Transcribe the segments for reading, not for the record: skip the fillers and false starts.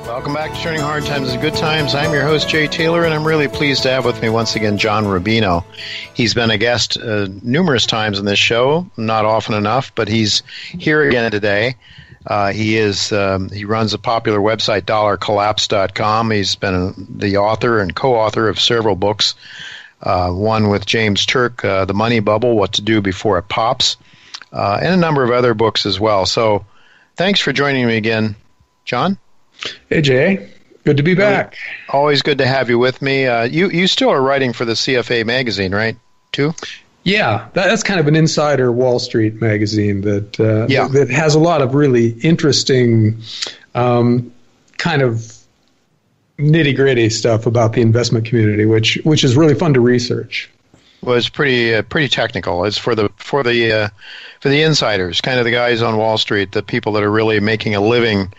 Welcome back to Turning Hard Times into Good Times. I'm your host, Jay Taylor, and I'm really pleased to have with me once again John Rubino. He's been a guest numerous times in this show, not often enough, but he's here again today. He runs a popular website, dollarcollapse.com. He's been the author and co-author of several books, one with James Turk, The Money Bubble, What to Do Before It Pops, and a number of other books as well. So thanks for joining me again, John. Hey, Jay. Good to be back. Always good to have you with me. You still are writing for the CFA magazine, right, too? Yeah, that's kind of an insider Wall Street magazine that has a lot of really interesting kind of nitty-gritty stuff about the investment community, which is really fun to research. Well, it's pretty technical. It's for the insiders, kind of the guys on Wall Street, the people that are really making a living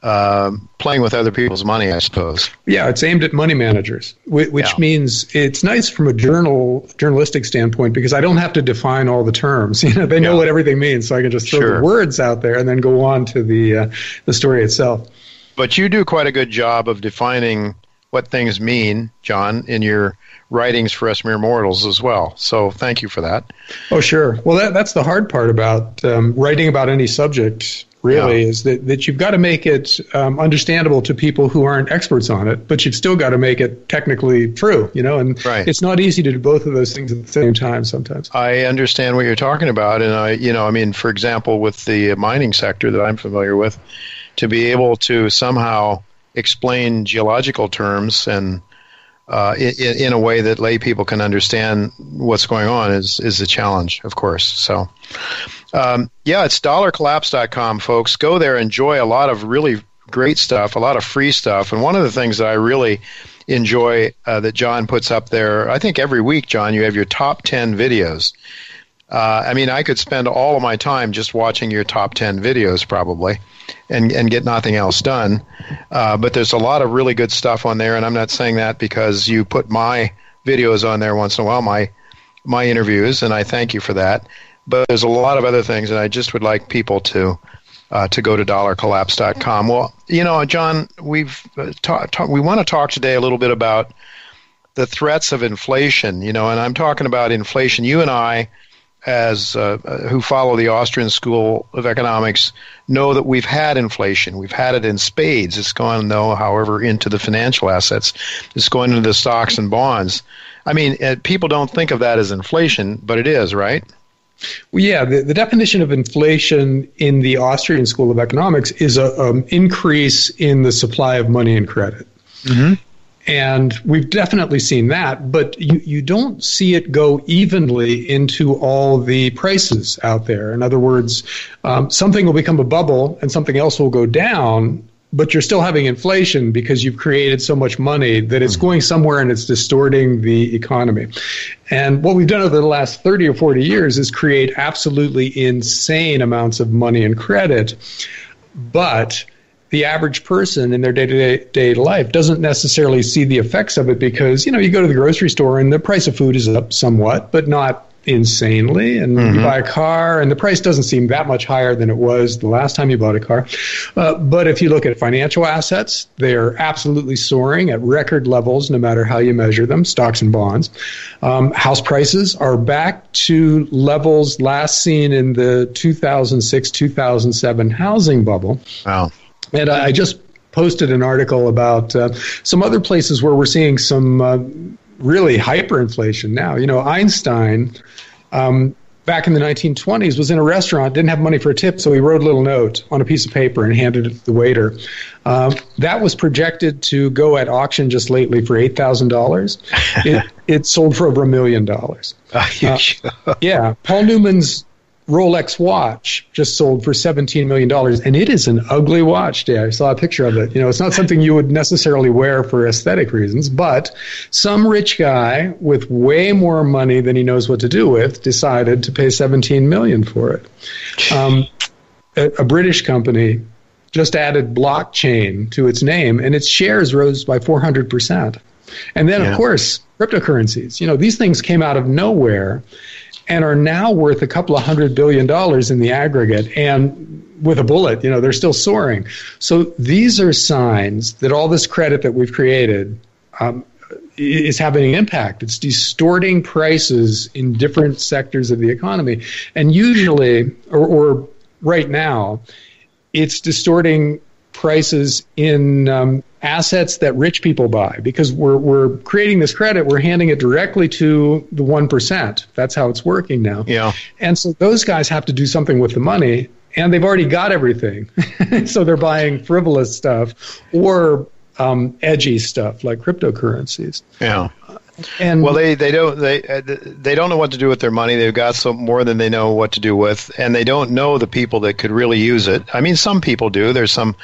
playing with other people's money, I suppose. Yeah, it's aimed at money managers, which means it's nice from a journalistic standpoint because I don't have to define all the terms. They know what everything means, so I can just throw the words out there and then go on to the story itself. But you do quite a good job of defining what things mean, John, in your writings for us mere mortals as well. So thank you for that. Oh, sure. Well, that's the hard part about writing about any subject, really, is that you've got to make it understandable to people who aren't experts on it, but you've still got to make it technically true, and it's not easy to do both of those things at the same time sometimes. I understand what you're talking about, and for example, with the mining sector that I'm familiar with, to be able to somehow explain geological terms and in a way that lay people can understand what's going on is a challenge, of course. So, it's dollarcollapse.com, folks. Go there, enjoy a lot of really great stuff, a lot of free stuff. And one of the things that I really enjoy that John puts up there, I think every week, John, you have your top 10 videos. I could spend all of my time just watching your top 10 videos probably and get nothing else done. But there's a lot of really good stuff on there, and I'm not saying that because you put my videos on there once in a while, my interviews, and I thank you for that. But there's a lot of other things, and I just would like people to go to dollarcollapse.com. Well, John, we want to talk today a little bit about the threats of inflation, and I'm talking about inflation. You and I, as who follow the Austrian School of Economics, know that we've had inflation. We've had it in spades. It's gone, though, however, into the financial assets. It's going into the stocks and bonds. People don't think of that as inflation, but it is, right? Well, yeah, the definition of inflation in the Austrian School of Economics is an increase in the supply of money and credit. Mm-hmm. And we've definitely seen that, but you don't see it go evenly into all the prices out there. In other words, something will become a bubble and something else will go down, but you're still having inflation because you've created so much money that it's going somewhere and it's distorting the economy. And what we've done over the last 30 or 40 years is create absolutely insane amounts of money and credit, but the average person in their day-to-day life doesn't necessarily see the effects of it because, you go to the grocery store and the price of food is up somewhat, but not insanely. And you buy a car and the price doesn't seem that much higher than it was the last time you bought a car. But if you look at financial assets, they're absolutely soaring at record levels no matter how you measure them, stocks and bonds. House prices are back to levels last seen in the 2006-2007 housing bubble. Wow. And I just posted an article about some other places where we're seeing some really hyperinflation now. Einstein, back in the 1920s, was in a restaurant, didn't have money for a tip, so he wrote a little note on a piece of paper and handed it to the waiter. That was projected to go at auction just lately for $8,000. It sold for over $1 million. Yeah, Paul Newman's Rolex watch just sold for $17 million, and it is an ugly watch. Yeah, I saw a picture of it. It's not something you would necessarily wear for aesthetic reasons, but some rich guy with way more money than he knows what to do with decided to pay $17 million for it. A British company just added blockchain to its name, and its shares rose by 400%. And then, of course, cryptocurrencies. These things came out of nowhere. and are now worth a couple of $100 billion in the aggregate. And with a bullet, they're still soaring. So these are signs that all this credit that we've created is having an impact. It's distorting prices in different sectors of the economy. And usually, or right now, it's distorting prices in assets that rich people buy, because we're creating this credit, we're handing it directly to the 1%. That's how it's working now. Yeah. And so those guys have to do something with the money, and they've already got everything. So they're buying frivolous stuff or edgy stuff like cryptocurrencies. Yeah. And well, they don't know what to do with their money. They've got some more than they know what to do with, and they don't know the people that could really use it. I mean, some people do. There's some,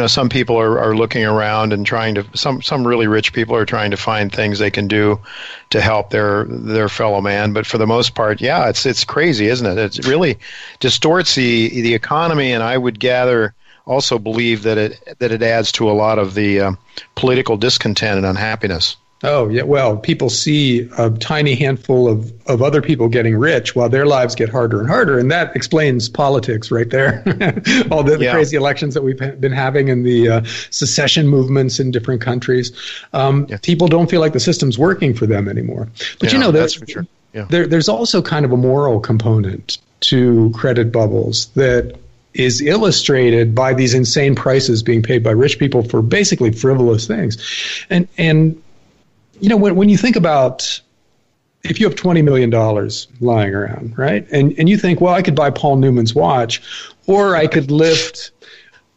some people are looking around and trying to. Some really rich people are trying to find things they can do to help their fellow man. But for the most part, yeah, it's crazy, isn't it? It really distorts the economy, and I would also believe that it adds to a lot of the political discontent and unhappiness. Oh, yeah. Well, people see a tiny handful of other people getting rich while their lives get harder and harder. And that explains politics right there. All the crazy elections that we've been having and the secession movements in different countries. People don't feel like the system's working for them anymore. But that's for sure. Yeah. There's also kind of a moral component to credit bubbles that is illustrated by these insane prices being paid by rich people for basically frivolous things. And when you think about, if you have $20 million lying around, right, and you think, well, I could buy Paul Newman's watch, or I could lift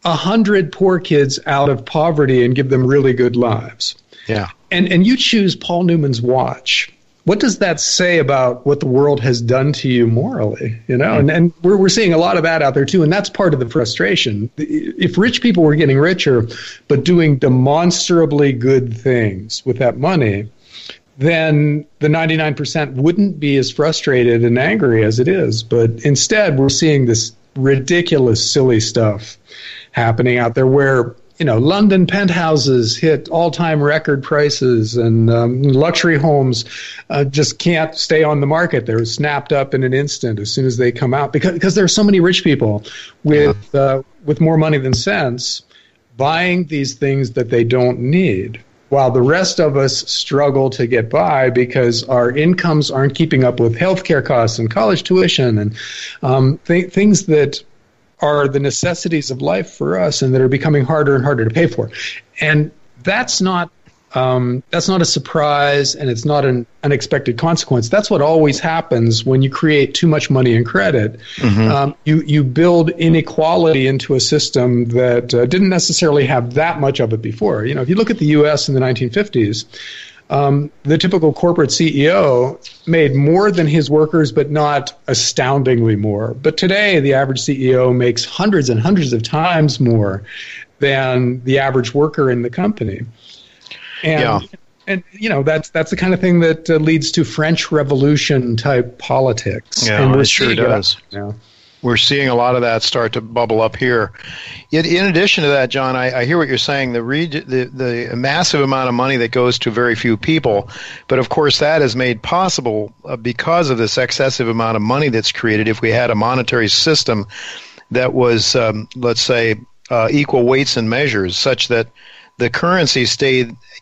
100 poor kids out of poverty and give them really good lives. Yeah. And you choose Paul Newman's watch. What does that say about what the world has done to you morally? And we're seeing a lot of that out there too, and that's part of the frustration. If rich people were getting richer, but doing demonstrably good things with that money, then the 99% wouldn't be as frustrated and angry as it is. But instead, we're seeing this ridiculous, silly stuff happening out there where London penthouses hit all-time record prices, and luxury homes just can't stay on the market. They're snapped up in an instant as soon as they come out, because there are so many rich people with more money than sense buying these things that they don't need, while the rest of us struggle to get by because our incomes aren't keeping up with healthcare costs and college tuition and things that are the necessities of life for us and that are becoming harder and harder to pay for. And that's not a surprise, and it's not an unexpected consequence. That's what always happens when you create too much money and credit. Mm-hmm. You build inequality into a system that didn't necessarily have that much of it before. If you look at the U.S. in the 1950s, the typical corporate CEO made more than his workers, but not astoundingly more. But today, the average CEO makes hundreds and hundreds of times more than the average worker in the company. And that's the kind of thing that leads to French Revolution type politics. Yeah, and it sure does. We're seeing a lot of that start to bubble up here. Yet, in addition to that, John, I hear what you're saying, the massive amount of money that goes to very few people. But, of course, that is made possible because of this excessive amount of money that's created. If we had a monetary system that was, let's say, equal weights and measures, such that the currency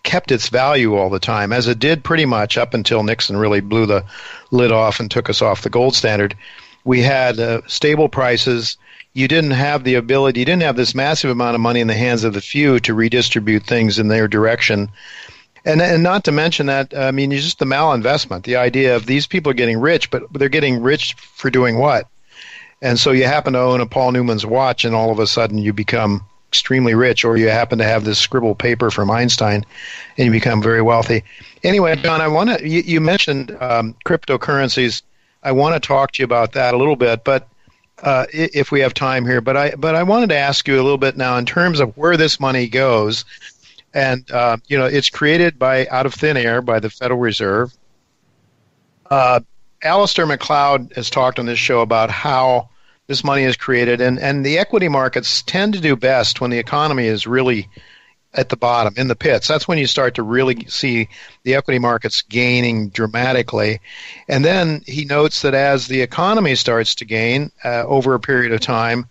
kept its value all the time, as it did pretty much up until Nixon really blew the lid off and took us off the gold standard. We had stable prices. You didn't have the ability, you didn't have this massive amount of money in the hands of the few to redistribute things in their direction. And not to mention that, I mean, it's just the malinvestment, the idea of these people are getting rich, but they're getting rich for doing what? And so you happen to own a Paul Newman's watch, and all of a sudden you become extremely rich, or you happen to have this scribbled paper from Einstein, and you become very wealthy. Anyway, John, you mentioned cryptocurrencies. I want to talk to you about that a little bit, but if we have time here. But I wanted to ask you a little bit now in terms of where this money goes, and it's created out of thin air by the Federal Reserve. Alistair McLeod has talked on this show about how this money is created, and the equity markets tend to do best when the economy is really at the bottom, in the pits. That's when you start to really see the equity markets gaining dramatically. And then he notes that as the economy starts to gain over a period of time,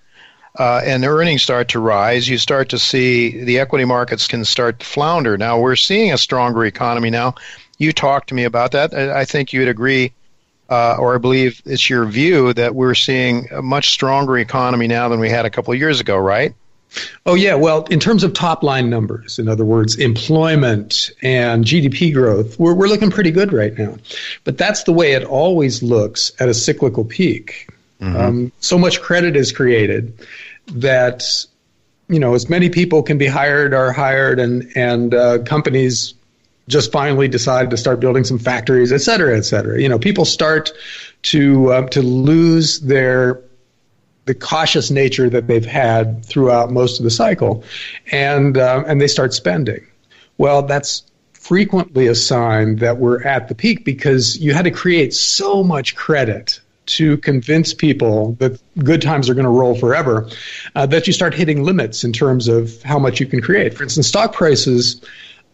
and the earnings start to rise, you start to see the equity markets can start to flounder. Now, we're seeing a stronger economy now. You talked to me about that. I think you'd agree, or I believe it's your view, that we're seeing a much stronger economy now than we had a couple of years ago, right? Oh, yeah. Well, in terms of top-line numbers, in other words, employment and GDP growth, we're looking pretty good right now. But that's the way it always looks at a cyclical peak. So much credit is created that, as many people can be hired are hired, and companies just finally decide to start building some factories, et cetera, et cetera. People start to lose the cautious nature that they've had throughout most of the cycle, and they start spending. Well, that's frequently a sign that we're at the peak, because you had to create so much credit to convince people that good times are going to roll forever, that you start hitting limits in terms of how much you can create. For instance, stock prices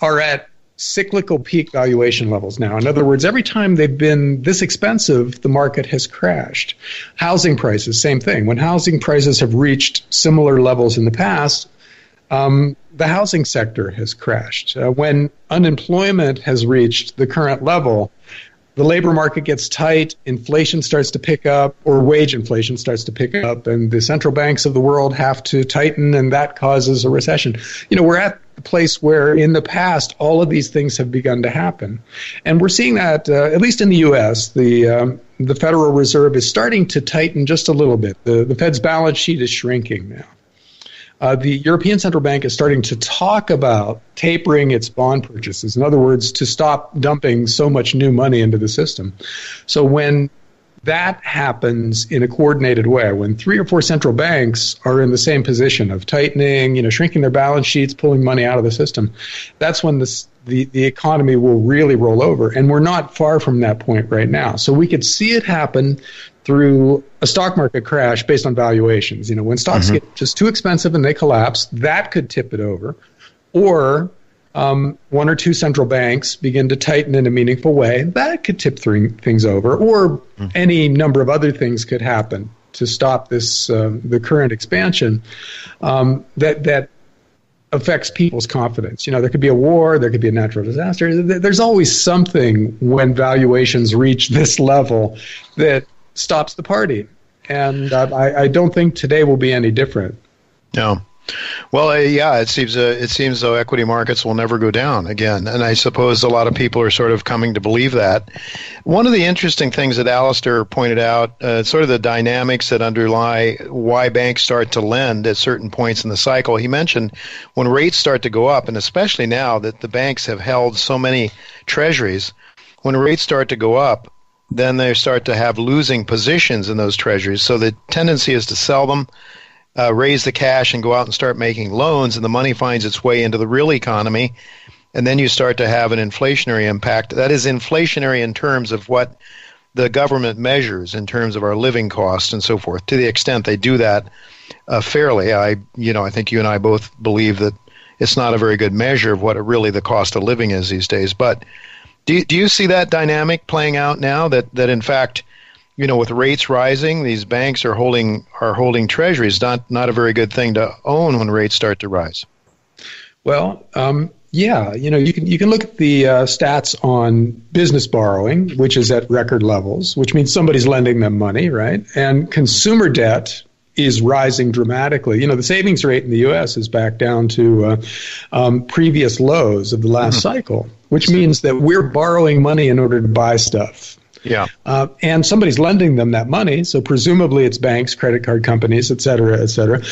are at cyclical peak valuation levels now. In other words, every time they've been this expensive, the market has crashed. Housing prices, same thing. When housing prices have reached similar levels in the past, the housing sector has crashed. When unemployment has reached the current level, the labor market gets tight, inflation starts to pick up, or wage inflation starts to pick up, and the central banks of the world have to tighten, and that causes a recession. We're at the place where in the past all of these things have begun to happen. And we're seeing that, at least in the U.S., the Federal Reserve is starting to tighten just a little bit. The Fed's balance sheet is shrinking now. The European Central Bank is starting to talk about tapering its bond purchases. In other words, to stop dumping so much new money into the system. So when that happens in a coordinated way, when 3 or 4 central banks are in the same position of tightening, shrinking their balance sheets, pulling money out of the system, that's when the economy will really roll over. And we're not far from that point right now. So we could see it happen through a stock market crash based on valuations. When stocks get just too expensive and they collapse, that could tip it over. Or 1 or 2 central banks begin to tighten in a meaningful way, that could tip things over. Or any number of other things could happen to stop this the current expansion that affects people's confidence. There could be a war, there could be a natural disaster. There's always something when valuations reach this level that stops the party. And I don't think today will be any different. No. Well, it seems though equity markets will never go down again, and I suppose a lot of people are sort of coming to believe that. One of the interesting things that Alistair pointed out, sort of the dynamics that underlie why banks start to lend at certain points in the cycle. He mentioned when rates start to go up, and especially now that the banks have held so many treasuries, when rates start to go up, then they start to have losing positions in those treasuries. So the tendency is to sell them, raise the cash, and go out and start making loans, and the money finds its way into the real economy, and then you start to have an inflationary impact. That is inflationary in terms of what the government measures in terms of our living costs and so forth. To the extent they do that fairly, I think you and I both believe that it's not a very good measure of what really the cost of living is these days. But do you see that dynamic playing out now, that in fact, with rates rising, these banks are holding treasuries, not a very good thing to own when rates start to rise? Well, yeah, you can look at the stats on business borrowing, which is at record levels, which means somebody's lending them money, right? And consumer debt is rising dramatically. The savings rate in the U.S. is back down to previous lows of the last cycle, which means that we're borrowing money in order to buy stuff. Yeah. And somebody's lending them that money, so presumably it's banks, credit card companies, et cetera,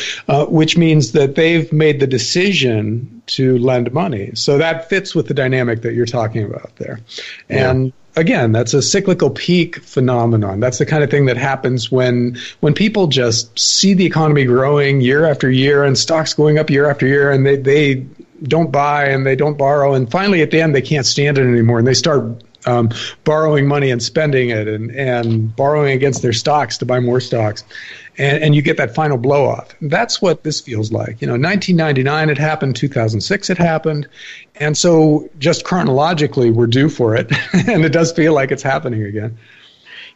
which means that they've made the decision to lend money. So that fits with the dynamic that you're talking about there. And again, that's a cyclical peak phenomenon. That's the kind of thing that happens when people just see the economy growing year after year and stocks going up year after year, and they don't buy and they don't borrow, and finally at the end they can't stand it anymore and they start borrowing money and spending it and borrowing against their stocks to buy more stocks. And you get that final blow off. That's what this feels like. 1999 it happened, 2006 it happened. And so just chronologically, we're due for it. And it does feel like it's happening again.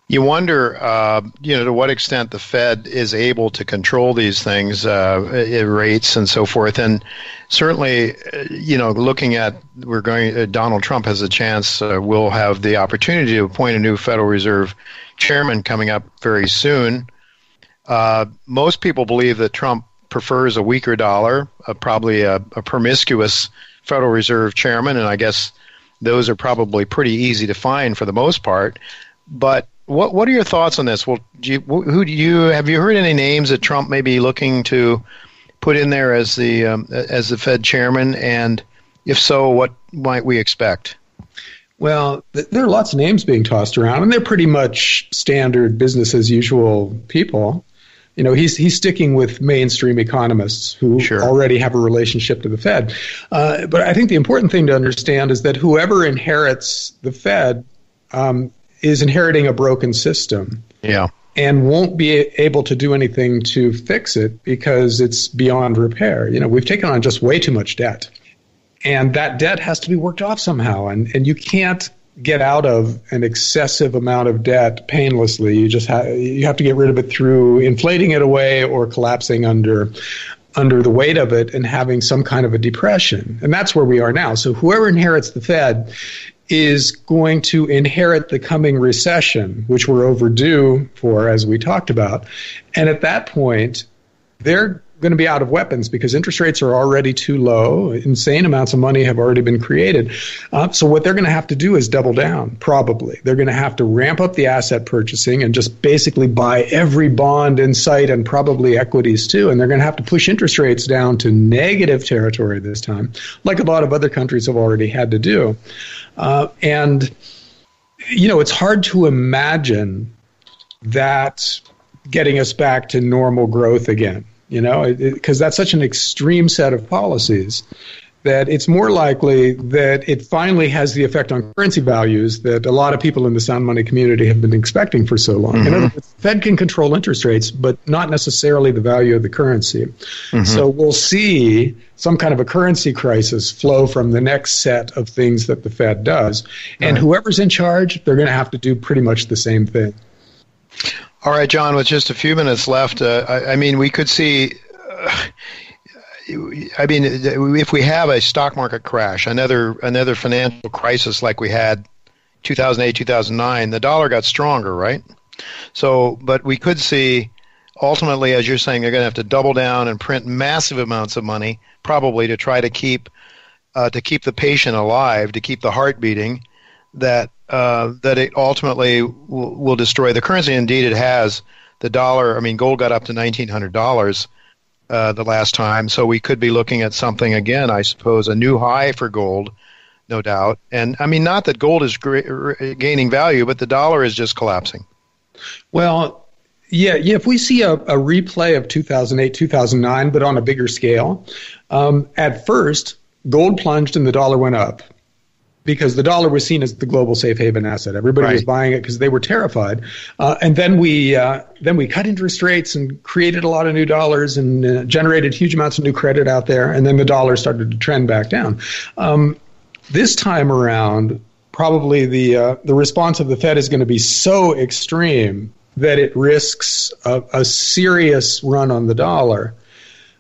You wonder, to what extent the Fed is able to control these things, rates and so forth. And certainly, looking at Donald Trump has a chance. We'll have the opportunity to appoint a new Federal Reserve chairman coming up very soon. Most people believe that Trump prefers a weaker dollar, probably a promiscuous Federal Reserve chairman, and I guess those are probably pretty easy to find for the most part. But what are your thoughts on this? Well, have you heard any names that Trump may be looking to put in there as the Fed chairman? And if so, what might we expect? Well, there are lots of names being tossed around, and they're pretty much standard business as usual people. He's sticking with mainstream economists who already have a relationship to the Fed. But I think the important thing to understand is that whoever inherits the Fed is inheriting a broken system. Yeah. And won't be able to do anything to fix it because it's beyond repair. We've taken on just way too much debt. And that debt has to be worked off somehow. And you can't get out of an excessive amount of debt painlessly. You have to get rid of it through inflating it away or collapsing under the weight of it and having some kind of a depression. And that's where we are now. So whoever inherits the Fed is going to inherit the coming recession, which we're overdue for, as we talked about. And at that point, they're going to be out of weapons because interest rates are already too low. Insane amounts of money have already been created. So what they're going to have to do is double down, probably. They're going to have to ramp up the asset purchasing and just basically buy every bond in sight and probably equities too. And they're going to have to push interest rates down to negative territory this time, like a lot of other countries have already had to do. And it's hard to imagine that getting us back to normal growth again. Because that's such an extreme set of policies that it's more likely that it finally has the effect on currency values that a lot of people in the sound money community have been expecting for so long. Mm-hmm. In other words, the Fed can control interest rates, but not necessarily the value of the currency. Mm-hmm. So we'll see some kind of a currency crisis flow from the next set of things that the Fed does. And whoever's in charge, they're going to have to do pretty much the same thing. All right, John, with just a few minutes left, we could see, if we have a stock market crash, another financial crisis like we had 2008, 2009, the dollar got stronger, right? So, but we could see, ultimately, as you're saying, they're going to have to double down and print massive amounts of money, probably to try to keep the patient alive, to keep the heart beating, that it ultimately will destroy the currency. Indeed, it has. The dollar, gold got up to $1,900 the last time, so we could be looking at something again, I suppose, a new high for gold, no doubt. And not that gold is gaining value, but the dollar is just collapsing. Well, yeah. If we see a replay of 2008, 2009, but on a bigger scale, at first, gold plunged and the dollar went up, because the dollar was seen as the global safe haven asset. Everybody was buying it because they were terrified. And then we cut interest rates and created a lot of new dollars and generated huge amounts of new credit out there. And then the dollar started to trend back down. This time around, probably the response of the Fed is going to be so extreme that it risks a serious run on the dollar.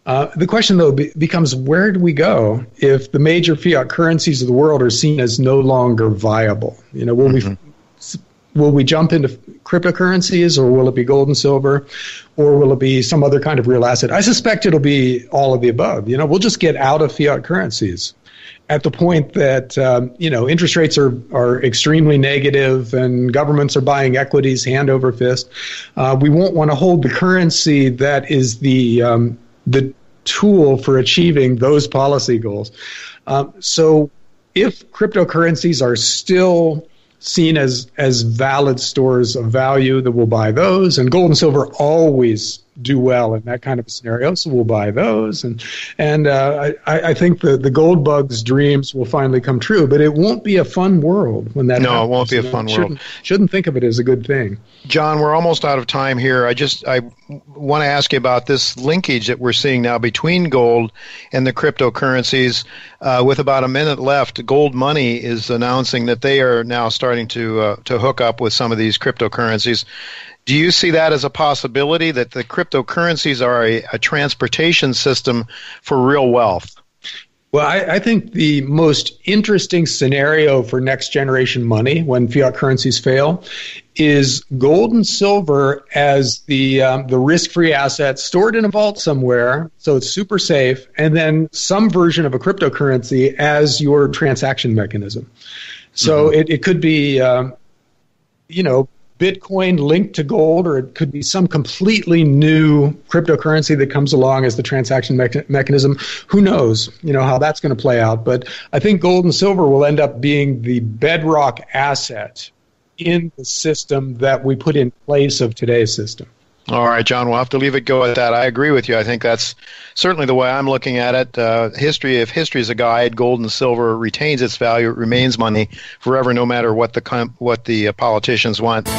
The question, though, becomes where do we go if the major fiat currencies of the world are seen as no longer viable? Will we jump into cryptocurrencies, or will it be gold and silver, or will it be some other kind of real asset? I suspect it'll be all of the above. We'll just get out of fiat currencies at the point that interest rates are extremely negative and governments are buying equities hand over fist. We won't want to hold the currency that is the tool for achieving those policy goals. So if cryptocurrencies are still seen as valid stores of value, that we'll buy those, and gold and silver always do well in that kind of a scenario, so we'll buy those. And I think the gold bug's dreams will finally come true, but it won't be a fun world when that happens. No, it won't be a fun world. Shouldn't think of it as a good thing. John, we're almost out of time here. I want to ask you about this linkage that we're seeing now between gold and the cryptocurrencies. With about a minute left, Gold Money is announcing that they are now starting to hook up with some of these cryptocurrencies. Do you see that as a possibility, that the cryptocurrencies are a transportation system for real wealth? Well, I think the most interesting scenario for next generation money when fiat currencies fail is gold and silver as the risk-free asset stored in a vault somewhere, so it's super safe, and then some version of a cryptocurrency as your transaction mechanism. So it could be, Bitcoin linked to gold, or it could be some completely new cryptocurrency that comes along as the transaction mechanism. Who knows, how that's going to play out. But I think gold and silver will end up being the bedrock asset in the system that we put in place of today's system. All right, John, we'll have to leave it go at that. I agree with you. I think that's certainly the way I'm looking at it. If history is a guide, gold and silver retains its value. It remains money forever, no matter what the politicians want.